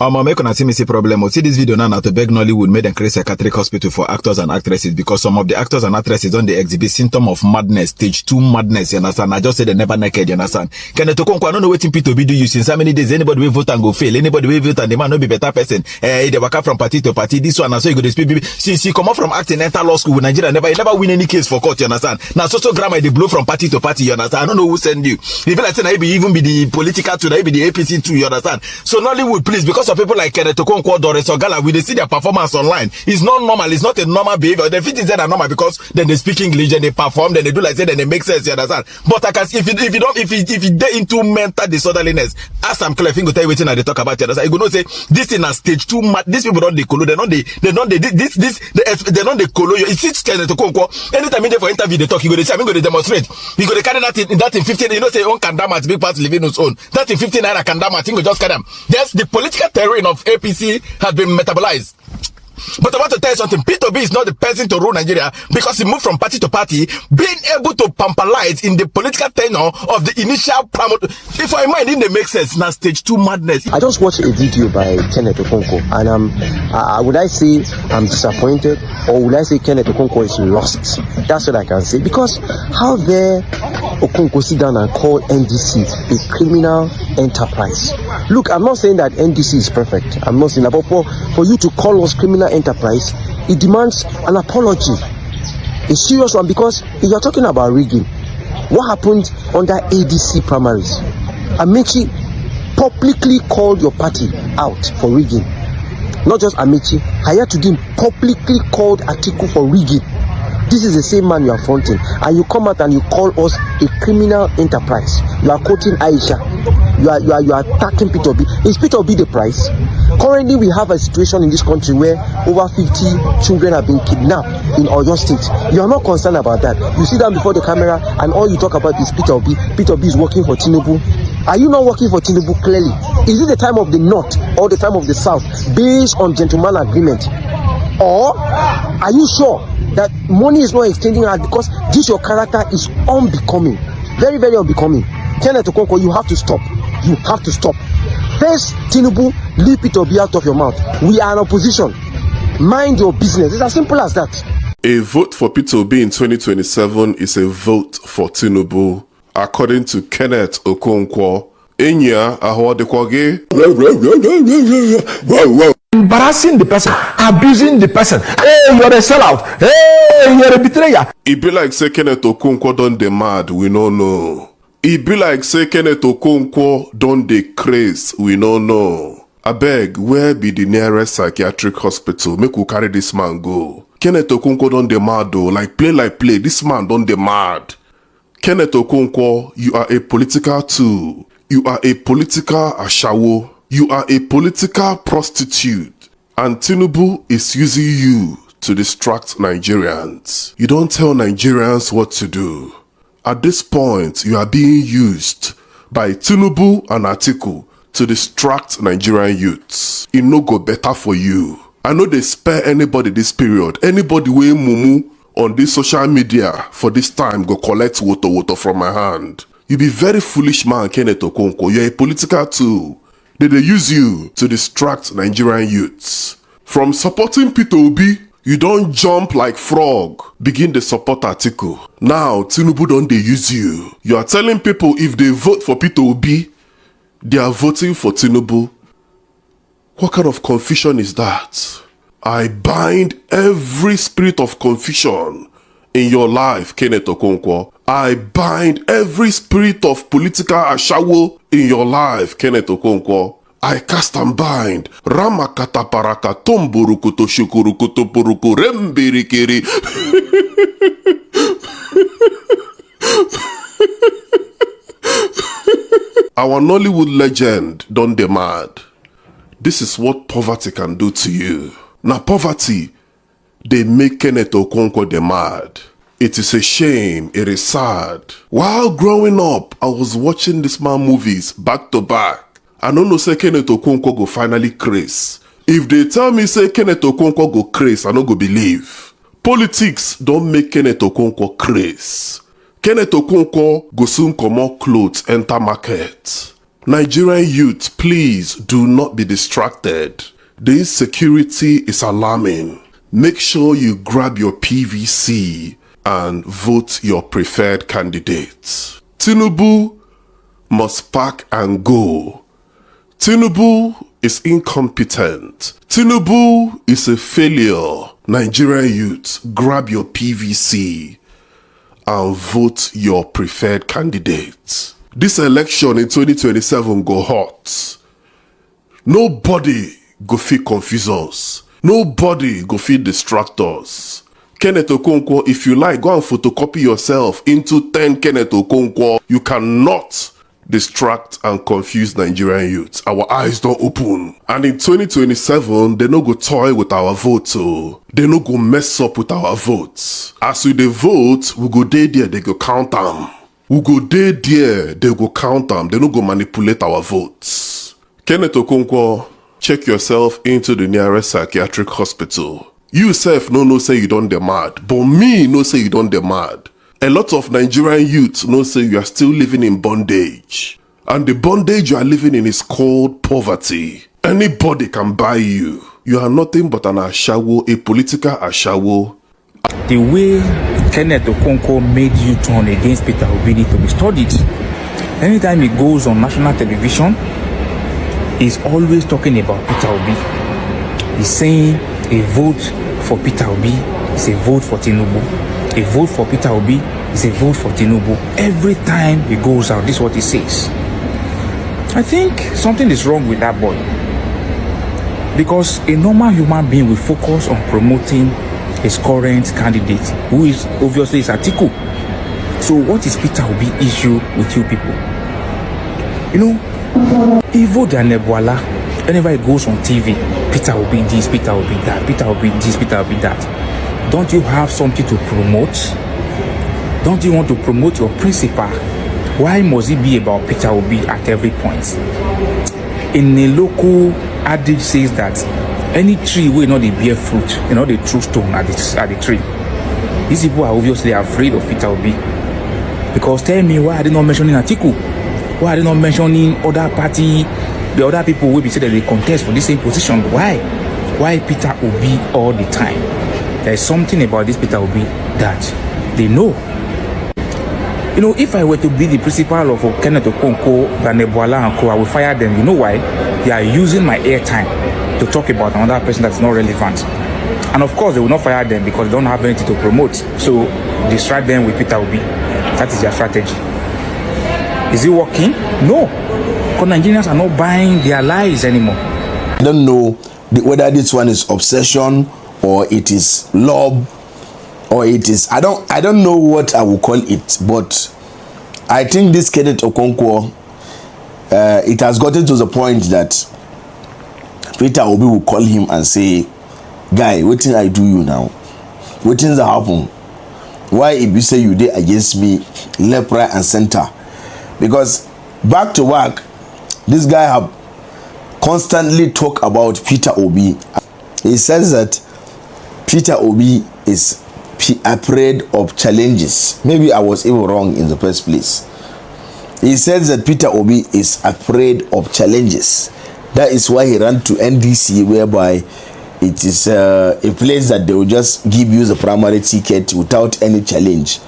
Make una see me see problem. See this video now to beg Nollywood made them create psychiatric hospital for actors and actresses because some of the actors and actresses don't they exhibit symptom of madness, stage 2 madness, you understand? I just say they never naked, you understand? Kenneth Okonkwo, I don't know what P2B do you since how many days anybody will vote and go fail, anybody will vote and the man no be better person. They work out from party to party, this one and so you go to speak. Since you come up from acting, enter law school with Nigeria, you never win any case for court, you understand? Now so grammar they blow from party to party, you understand? I don't know who send you. If you like say now even be the political too, now be the APC too, you understand? So Nollywood, please, because of people like Kenneth Okonkwo, Doris Ogala, we they see their performance online. It's not normal. It's not a normal behavior. The fit is that normal because then they speak English and they perform, then they do like say, then they make sense. You understand? But I can if you get into mental disorderliness, ask Sam Clef, go tell you what they talk about. You understand? You go know say this in a stage 2. These people don't they color. They don't they color. You see Kenneth Okonkwo. Anytime they for interview they talk, you go they say I'm going to demonstrate. You go to carry that in 15. You know say own can damage big parts living its own. That in 15 naira can damage. You go just carry them. Yes, the political terrain of APC has been metabolized. But I want to tell you something. P2B is not the person to rule Nigeria because he moved from party to party, being able to pampalize in the political tenure of the initial promoter. If I mind, it make sense. Now stage 2 madness. I just watched a video by Kenneth Okonkwo, and would I say I'm disappointed, or would I say Kenneth Okonkwo is lost? That's what I can say. Because how dare Okonkwo sit down and call NDC a criminal enterprise? Look, I'm not saying that NDC is perfect. I'm not saying that, but for you to call us criminal enterprise, it demands an apology, a serious one. Because if you're talking about rigging, what happened under ADC primaries? Amechi publicly called your party out for rigging. Not just Amechi, Hayatuddin publicly called Atiku for rigging. This is the same man you are fronting, and you come out and you call us a criminal enterprise. You are quoting Aisha. You are attacking P2B. Is P2B the price? Currently, we have a situation in this country where over 50 children have been kidnapped in Oyo State. You are not concerned about that. You sit down before the camera and all you talk about is P2B. P2B is working for Tinubu. Are you not working for Tinubu clearly? Is it the time of the North or the time of the South based on gentleman agreement? Or are you sure that money is not exchanging hands because this your character is unbecoming? Very, very unbecoming. Kenneth Okonkwo, you have to stop. You have to stop. First, Tinubu, leave P2B out of your mouth. We are in opposition. Mind your business. It's as simple as that. A vote for P2B in 2027 is a vote for Tinubu, according to Kenneth Okonkwo. Enya ahwadekwage. Embarrassing the person, abusing the person. Hey, you're a sellout. Hey, you're a betrayer. It be like say Kenneth Okonkwo don dey mad, we no know. It be like say Kenneth Okonkwo don dey craze, we no know. Abeg, where be the nearest psychiatric hospital? Make we carry this man go. Kenneth Okonkwo don dey mad though, like play. This man don dey mad. Kenneth Okonkwo, you are a political tool. You are a political ashawo. You are a political prostitute. And Tinubu is using you to distract Nigerians. You don't tell Nigerians what to do. At this point, you are being used by Tinubu and Atiku to distract Nigerian youths. It no go better for you. I know they spare anybody this period. Anybody wey mumu on this social media for this time go collect woto from my hand. You be very foolish man, Kenneth Okonkwo. You're a political tool. They use you to distract Nigerian youths. From supporting P2B, you don't jump like frog. Begin to support Atiku. Now, Tinubu don't they use you. You are telling people if they vote for P2B, they are voting for Tinubu. What kind of confusion is that? I bind every spirit of confusion in your life, Kenneth Okonkwo. I bind every spirit of political ashawo in your life, Kenneth Okonkwo. I cast and bind. Ramakata paraka tomburukuto shukurukuto puruku rembirikiri. Our Nollywood legend don dey mad. This is what poverty can do to you. Now poverty, they make Kenneth Okonkwo dey mad. It is a shame, it is sad. While growing up, I was watching this man movies back to back. I don't know say Kenneth Okonkwo go finally craze. If they tell me say Kenneth Okonkwo go craze, I no go believe. Politics don't make Kenneth Okonkwo craze. Kenneth Okonkwo go soon comot clothes enter market. Nigerian youth, please do not be distracted. The insecurity is alarming. Make sure you grab your PVC and vote your preferred candidate. Tinubu must pack and go. Tinubu is incompetent. Tinubu is a failure. Nigerian youth, grab your PVC and vote your preferred candidate. This election in 2027 go hot. Nobody go fit confuse us. Nobody go fit distract us. Kenneth Okonkwo, if you like, go and photocopy yourself into 10 Kenneth Okonkwo. You cannot distract and confuse Nigerian youth. Our eyes don't open. And in 2027, they no go toy with our votes. So they no go mess up with our votes. As we dey vote, we go dey there, they go count them. We go dey there, they go count them. They no go manipulate our votes. Kenneth Okonkwo, check yourself into the nearest psychiatric hospital. You self no say you don't dey mad, but me no say you don't dey mad. A lot of Nigerian youth know say you are still living in bondage. And the bondage you are living in is called poverty. Anybody can buy you. You are nothing but an ashawo, a political ashawo. The way Kenneth Okonkwo made you turn against Peter Obi need to be studied. Anytime he goes on national television, he's always talking about Peter Obi. He's saying a vote for Peter Obi is a vote for Tinubu. A vote for Peter Obi is a vote for Tinubu. Every time he goes out, this is what he says. I think something is wrong with that boy. Because a normal human being will focus on promoting his current candidate, who is obviously is Atiku. So what is Peter Obi issue with you people? You know, Ivo Danebwala, whenever he goes on TV, Peter Obi this, Peter Obi that, Peter Obi this, Peter Obi that. Don't you have something to promote? Don't you want to promote your principal? Why must it be about Peter Obi at every point? In a local adage says that any tree will not bear fruit, you know, the true stone at the tree. These people are obviously afraid of Peter Obi. Because tell me, why are they not mentioning Atiku? Why are they not mentioning other party, the other people will be said that they contest for the same position? Why? Why Peter Obi all the time? There is something about this Peter Obi that they know. You know, if I were to be the principal of Kenneth Okonkwo, Danebwala and Co, I will fire them. You know why? They are using my airtime to talk about another person that's not relevant. And of course, they will not fire them because they don't have anything to promote. So, distract them with Peter Obi. That is their strategy. Is it working? No. Because Nigerians are not buying their lies anymore. I don't know whether this one is obsession or it is love or it is I don't know what I will call it, but I think this Kenneth Okonkwo it has gotten to the point that Peter Obi will call him and say, guy, what thing I do you now? What things that happen? Why if you say you did against me left, right and center? Because back to back, this guy have constantly talk about Peter Obi. He says that Peter Obi is afraid of challenges. Maybe I was even wrong in the first place. He says that Peter Obi is afraid of challenges. That is why he ran to NDC, whereby it is a place that they will just give you the primary ticket without any challenge.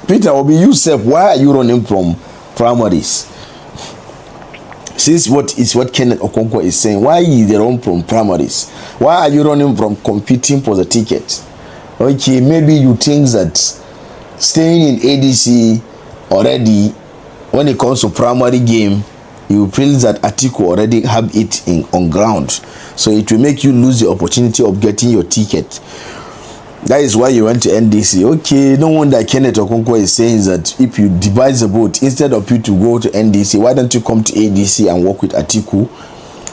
Peter Obi, yourself, why are you running from primaries? Since what Kenneth Okonkwo is saying, why is they run from primaries? Why are you running from competing for the ticket? Okay, maybe you think that staying in ADC already, when it comes to primary game, you feel that Atiku already have it on ground. So it will make you lose the opportunity of getting your ticket. That is why you went to NDC. Okay, no wonder Kenneth Okonkwo is saying that if you divide the vote, instead of you to go to NDC, why don't you come to ADC and work with Atiku,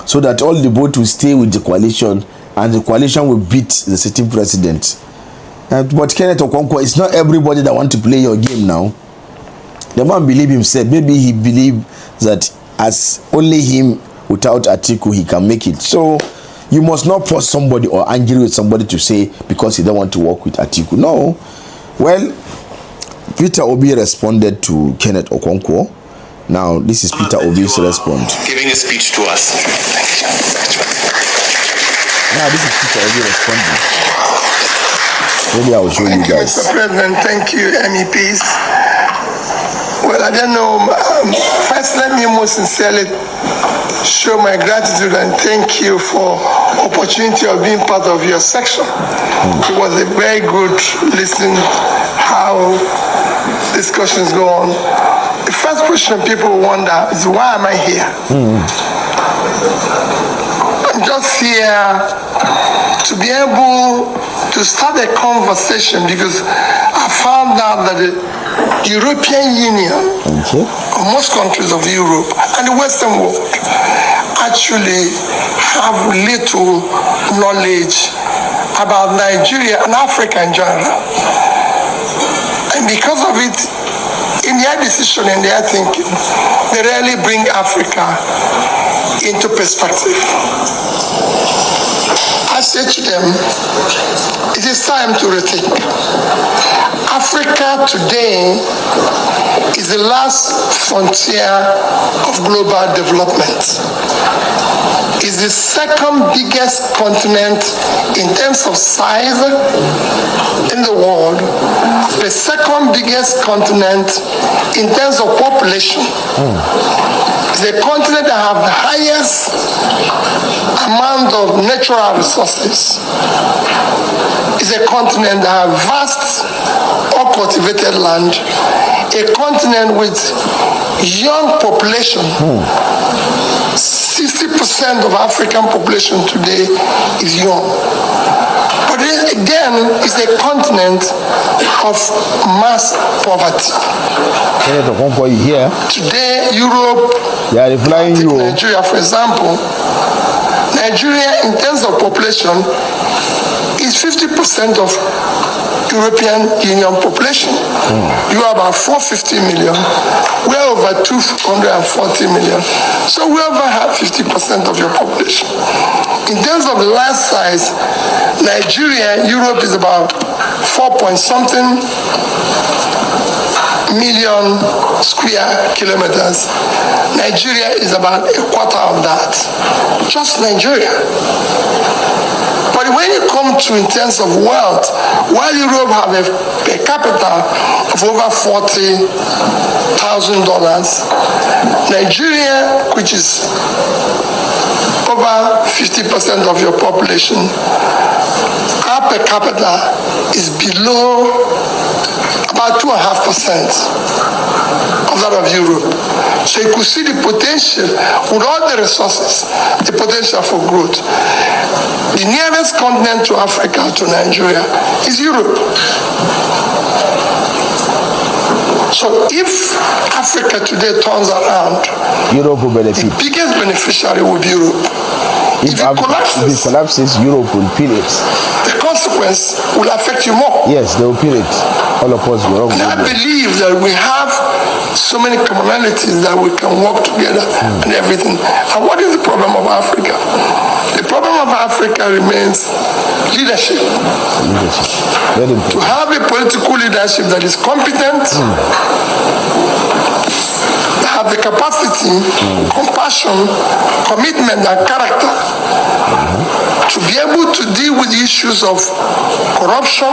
so that all the vote will stay with the coalition and the coalition will beat the sitting president. But Kenneth Okonkwo, it's not everybody that want to play your game now. The man believe himself. Maybe he believe that as only him without Atiku he can make it. So you must not force somebody or angry with somebody to say because he don't want to work with Atiku. No. Well, Peter Obi responded to Kenneth Okonkwo Now, this is Peter Obi's response. Giving a speech to us. Thank you. Now, this is Peter Obi responding. Maybe I will show you guys. Mr. President, thank you, MEPs. Well, I don't know. First, let me most sincerely show my gratitude and thank you for opportunity of being part of your section. It was a very good listening how discussions go on. The first question people wonder is, why am I here? I'm just here to be able to start a conversation because I found out that the European Union, or most countries of Europe and the Western world, actually have little knowledge about Nigeria and Africa in general. And because of it, in their decision, in their thinking, they rarely bring Africa into perspective. I said to them, it is time to rethink. Africa today is the last frontier of global development. It's the second biggest continent in terms of size in the world, the second biggest continent in terms of population. It's a continent that has the highest amount of natural resources. It's a continent that has vast uncultivated land, a continent with young population. 60% of African population today is young. But again, it's a continent of mass poverty. Kenneth Okonkwo, you here? Today, Europe, Nigeria, for example, Nigeria, in terms of population, is 50% of European Union population. You are about 450 million. We are over 240 million. So we over have 50% of your population. In terms of the land size, Nigeria, Europe is about 4-point-something million square kilometers. Nigeria is about a quarter of that. Just Nigeria. But when you come to in terms of wealth, while Europe have a per capita of over $40,000, Nigeria, which is over 50% of your population, our per capita is below about 2.5% of that of Europe. So you could see the potential, with all the resources, the potential for growth. The nearest continent to Africa, to Nigeria, is Europe. So if Africa today turns around, Europe will benefit. The biggest beneficiary will be Europe. If it collapses, Europe will feel it. The consequence will affect you more. Yes, they will feel it. All of us will. And I believe that we have so many commonalities that we can work together and everything. And what is the problem of Africa? The problem of Africa remains leadership. To have a political leadership that is competent, have the capacity, compassion, commitment, and character to be able to deal with issues of corruption,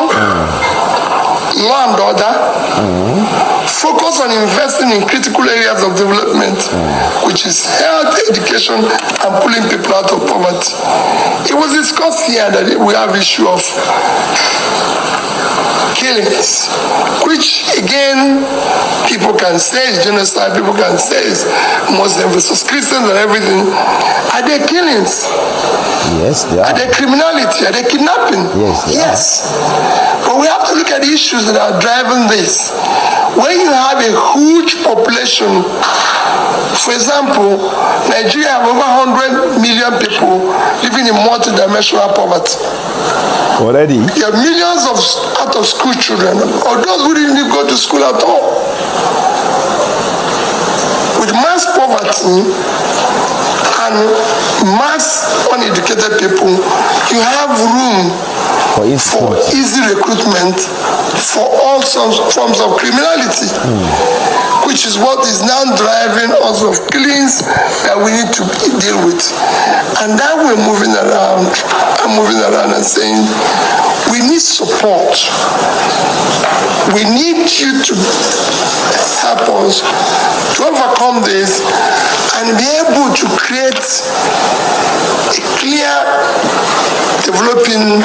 law and order, focus on investing in critical areas of development, which is health, education, and pulling people out of poverty. It was discussed here that we have issue of killings, which again, people can say is genocide, people can say is Muslim versus Christians and everything. Are they killings? Yes, they are. Are they criminality? Are they kidnapping? Yes. But we have to look at the issues that are driving this. When you have a huge population, for example, Nigeria have over 100 million people living in multidimensional poverty. Already? There are millions of out-of-school children, or those who didn't even go to school at all. With mass poverty and mass uneducated people, you have room For for easy recruitment, for all forms of criminality, which is what is now driving us of killings that we need to deal with. And now we're moving around and saying, we need support. We need you to help us to overcome this and be able to create a clear developing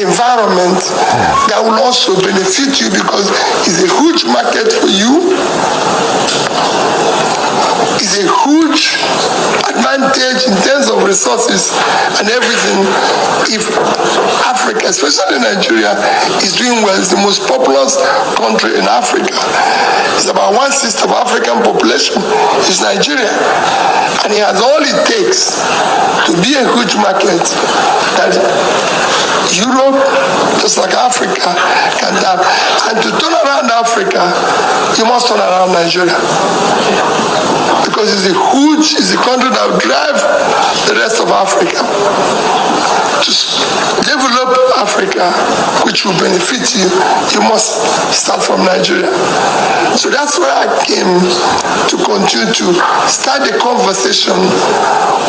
environment that will also benefit you, because it's a huge market for you. It's a huge advantage in terms of resources and everything. If Africa, especially Nigeria, is doing well, it's the most populous country in Africa. It's about 1/6 of African population is Nigeria, and it has all it takes to be a huge market that Europe, just like Africa, can have. And to turn around Africa, you must turn around Nigeria, because it's a country that will drive the rest of Africa. To develop Africa, which will benefit you, you must start from Nigeria. So that's where I came to continue to start the conversation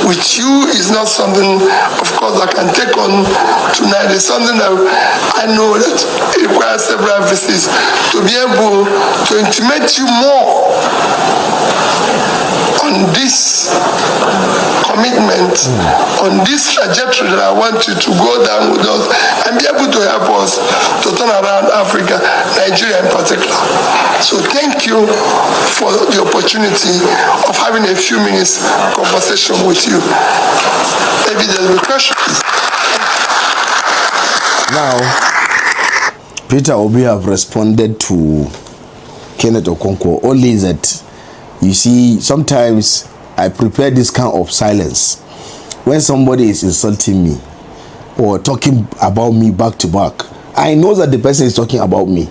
with you. Is not something, of course, I can take on tonight. It's something that I know that it requires several visits to be able to intimate you more on this commitment, on this trajectory that I want you to go down with us and be able to help us to turn around Africa, Nigeria in particular. So thank you for the opportunity of having a few minutes conversation with you. Maybe there'll be questions. Now, Peter Obi have responded to Kenneth Okonkwo, only that, you see, sometimes I prepare this kind of silence. When somebody is insulting me or talking about me back to back, I know that the person is talking about me.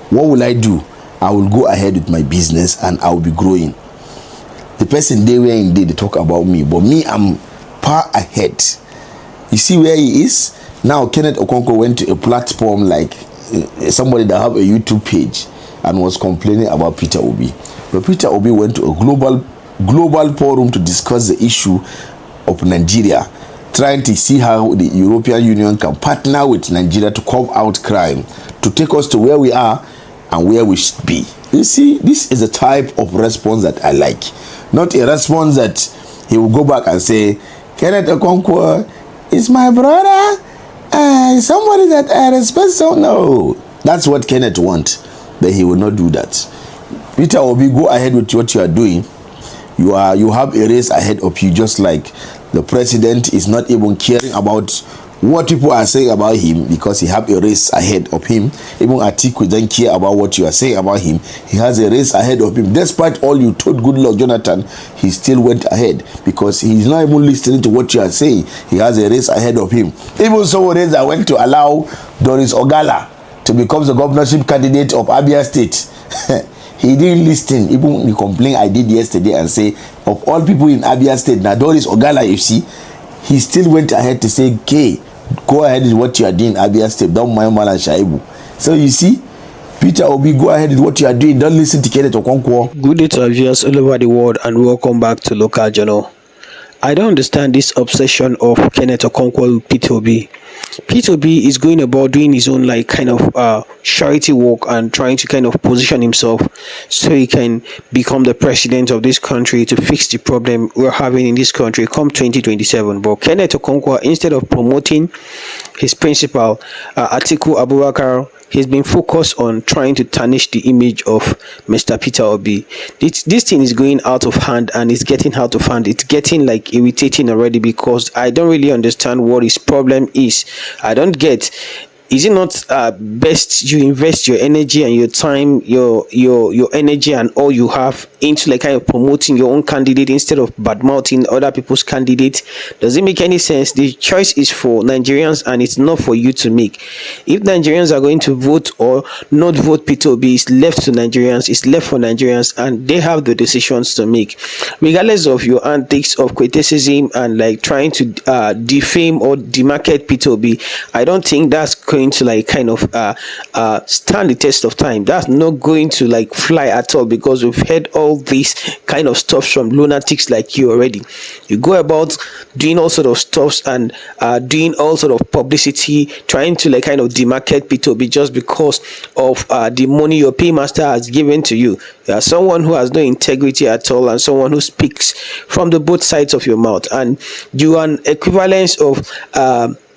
What will I do? I will go ahead with my business and I will be growing. The person they were in they talk about me, but me, I'm far ahead. You see where he is? Now Kenneth Okonkwo went to a platform like somebody that have a YouTube page and was complaining about Peter Obi. But Peter Obi went to a global forum to discuss the issue of Nigeria, trying to see how the European Union can partner with Nigeria to curb out crime, to take us to where we are and where we should be. You see, this is a type of response that I like. Not a response that he will go back and say, Kenneth Okonkwo is my brother, somebody that I respect. So no, that's what Kenneth wants, but he will not do that. Peter Obi, go ahead with what you are doing. You have a race ahead of you, just like the president is not even caring about what people are saying about him, because he have a race ahead of him. Even Atiku don't care about what you are saying about him. He has a race ahead of him. Despite all you told Goodluck Jonathan, he still went ahead because he's not even listening to what you are saying. He has a race ahead of him. Even so, Reza went to allow Doris Ogala to become the governorship candidate of Abia State. He didn't listen. Even the complaint I did yesterday and say, of all people in Abia State, now Doris Ogala, you see, he still went ahead to say, okay, go ahead with what you are doing in Abia State. Don't mind Malan Shaibu. So you see, Peter Obi, go ahead with what you are doing. Don't listen to Kenneth Okonkwo. Good day to our viewers all over the world and welcome back to Local Journal. I don't understand this obsession of Kenneth Okonkwo with Peter Obi. Peter Obi is going about doing his own kind of charity work and trying to kind of position himself so he can become the president of this country to fix the problem we're having in this country come 2027. But Kenneth Okonkwo, instead of promoting his principal, Atiku Abubakar, he's been focused on trying to tarnish the image of Mr. Peter Obi. This thing is going out of hand and it's getting out of hand. It's getting irritating already because I don't really understand what his problem is. I don't get. Is it not best you invest your energy and your time, your energy and all you have into like kind of promoting your own candidate instead of badmouthing other people's candidates? Does it make any sense? The choice is for Nigerians and it's not for you to make. If Nigerians are going to vote or not vote Peter Obi, it's left to Nigerians, it's left for Nigerians, and they have the decisions to make. Regardless of your antics of criticism and like trying to defame or demarket Peter Obi, I don't think that's going to like kind of stand the test of time. That's not going to like fly at all, because we've heard all these kind of stuff from lunatics like you already. You go about doing all sort of stuffs and doing all sort of publicity, trying to like kind of demarket Peter Obi just because of the money your paymaster has given to you. You are someone who has no integrity at all, and someone who speaks from the both sides of your mouth, and you are an equivalence of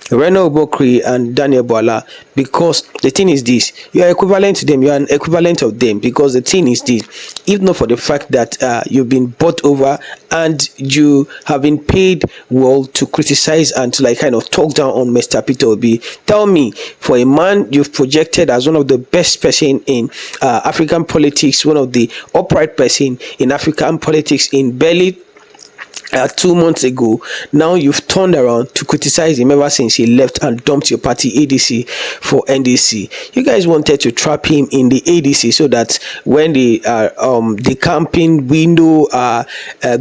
Reno Obokri and Daniel Bola, because the thing is this: you are equivalent to them, you are an equivalent of them, because the thing is this: if not for the fact that you've been bought over and you have been paid well to criticize and to like kind of talk down on Mr. Peter Obi, tell me, for a man you've projected as one of the best person in African politics, one of the upright person in African politics in barely 2 months ago, now you've turned around to criticize him ever since he left and dumped your party ADC for NDC. You guys wanted to trap him in the ADC so that when the campaign window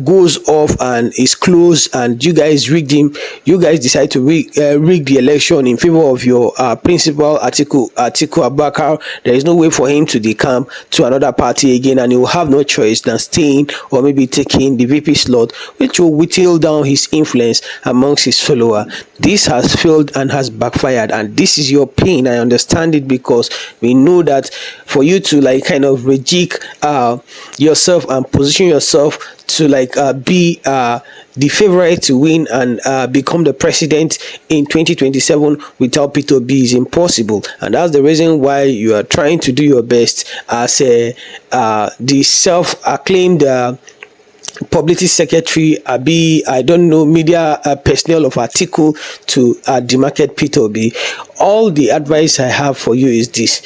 goes off and is closed and you guys rigged him, you guys decide to rig the election in favor of your principal Atiku Abubakar. There is no way for him to decamp to another party again, and he will have no choice than staying or maybe taking the VP slot, which will whittle down his influence amongst his follower. This has failed and has backfired, and this is your pain. I understand it, because we know that for you to like kind of rejig yourself and position yourself to like be the favorite to win and become the president in 2027 without Peter Obi is impossible, and that's the reason why you are trying to do your best as the self-acclaimed publicity secretary, I don't know, media personnel of Atiku to demarket Peter Obi. All the advice I have for you is this.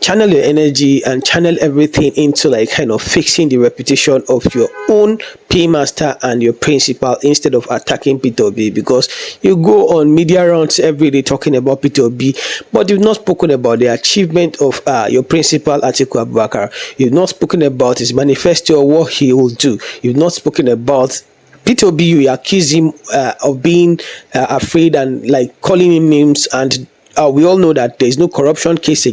Channel your energy and channel everything into like kind of fixing the reputation of your own paymaster and your principal instead of attacking Peter Obi, because you go on media rounds every day talking about Peter Obi, but you've not spoken about the achievement of your principal Atiku Abubakar. You've not spoken about his manifesto or what he will do. You've not spoken about Peter Obi. You accuse him of being afraid and like calling him names, and we all know that there is no corruption case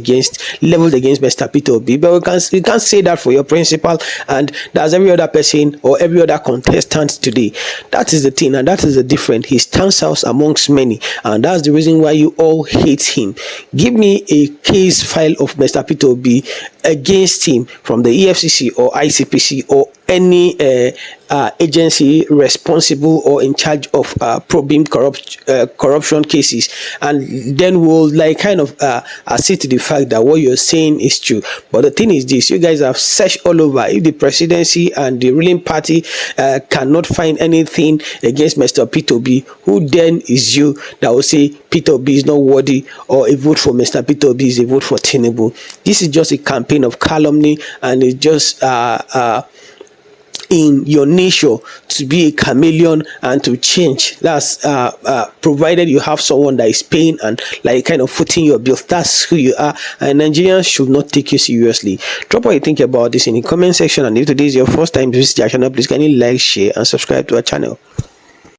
leveled against Mr. Peter Obi, but we can't say that for your principal, and that's every other person or every other contestant today. That is the thing, and that is the difference. He stands out amongst many, and that's the reason why you all hate him. Give me a case file of Mr. Peter Obi against him from the EFCC or ICPC or any agency responsible or in charge of probing corruption cases, and then we'll like kind of accede to the fact that what you're saying is true. But the thing is this: you guys have searched all over. If the presidency and the ruling party cannot find anything against Mr. Peter Obi, who then is you that will say Peter Obi is not worthy, or a vote for Mr. Peter Obi is a vote for Tinubu? This is just a campaign of calumny, and it's just in your nature to be a chameleon and to change. That's provided you have someone that is paying and like kind of footing your bills. That's who you are, and Nigerians should not take you seriously. Drop what you think about this in the comment section, and if today is your first time to visit our channel, please kindly like, share and subscribe to our channel.